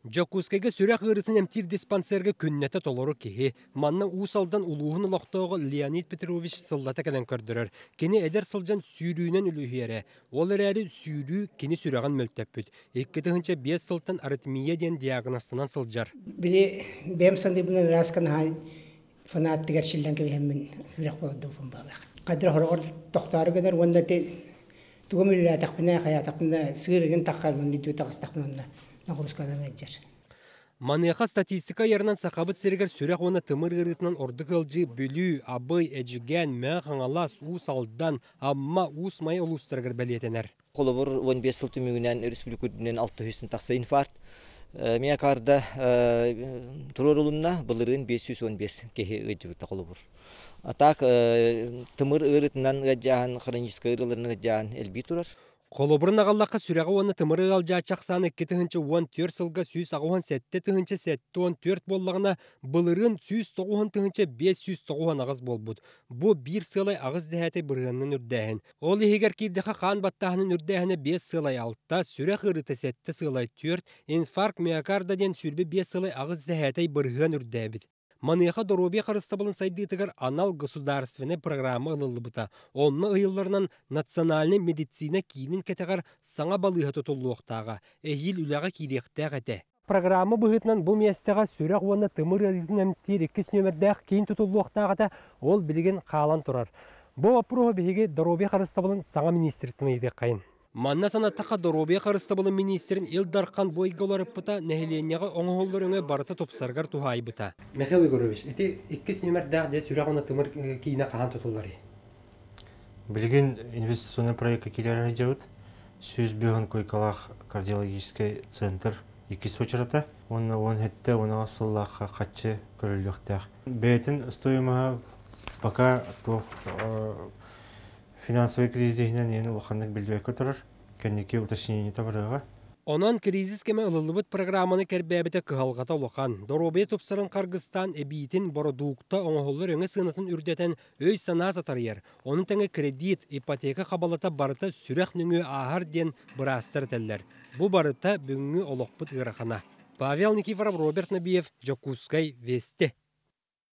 Жокускайга сүрәк ырытын әмтир диспансерге күннәті толору кеһи. Манна усалдан улуғын лоқтоғы Леонид Петрович сыллата кәден көрдірір. Кені әдер сылжан сүйрүүнен үлүхері. Ол әрі сүйрүү кені сүрәған мөлтәппіт. Еккетігінче 5 сылтан аритмия ден диагностынан сылжар. Білі бәм саңды бұнан расқан хай фанаттығар шылдан кәбейхеммен сүрәк болады бұн бағлақ. Қадыр хорғыр тоқтары кәдер, онда тұғым үлі тақпына, қая тақпына, сығырығын таққармын, үйді тақыс тақпына. Манеха статистика ярынан сақабыт сергер сүрек оны тымыр ғырытынан ордық ылжы, бүлі, абый, әжіген, мәң қаңалас, ус алдан, амма ус майы ұлыстырғыр бәлетенер. Қолыбыр 15 сыл түмігінен республикүдінен 600 тақсы инфаркт. Миякарда тұрор ұлымна бұлырын 515 кеге ұйджыбытта қолыбыр. Атақ тымыр ғырытынан ғаджаған, хроническа ғырыларынан ғаджаған әлбей тұрар. Қолыбырын ағаллаққа сүрәғы оны тымыры алжа чақсаны 2-14 сылға сүйіс ағуын 7-14 боллағына бұлырын сүйіс тоғуын 590 ағыз болбуд. Бұ бір сылай ағыз дәхәті бұрғанның үрдәхін. Ол егер кейдіға қан баттағының үрдәхіні 5 сылай алтта, сүрәқ ұрыты 7 сылай 4, инфаркт миокардаден сүрбі 5 сылай ағыз дәхәті бұрған үрдәбіт. Маныяха доробия қарыстабылын сайдытығар анал государственный программа ылылыбыта. Онны ыйылларынан национальный медицина кейінін кәтіғар саңа балыға тұтылуықтаға, әйіл үліға кейлектәғ әті. Программа бұғытынан бұл местеға сүрәқ оны тымыр әретін әмтер 2 нөмірдәқ кейін тұтылуықтағыда ол білген қалан тұрар. Бұл апырығы бейге доробия қарыстабылын саңа министртің еді қайын. Манна санаттақа доробия қарыстабылын министрін елдарқан бойғалары бұта нәхеленияға оңғолдар өңі барыта топсарғар тухай бұта. Михаил Егорович, әте 2 нөмірдәқ де сүрәқ оны тымыр кейіне қаған тұтылары? Білген инвестиционный проекты келері жауыд. Сөз бүйін койкалақ кардиологический центр 2 сочырата. Оны әтті, оны асыллаққа қатшы көріліктәқ. Бәйтін стоимаға пока финансовый кризисінен ені ұлқандық білдуәк көтірір. Кәнеке уточнение табырыға. Онан кризис кеме ылылыбыт программаны кәрбәбіті кығалғата ұлықан. Доробия топсарын Қарғыстан әбейтін бородуқта оңғолыр өңі сынатын үрдетен өй сана затарыер. Оның тәңі кредит, ипотека қабалата барыта сүрәқ нүңі ағар ден бұрастыр тәллер. Бұ барыта бүгінгі олықпыт ғырақана. Павел Никифоров, Роберт Набиев, Жокускай, Вести.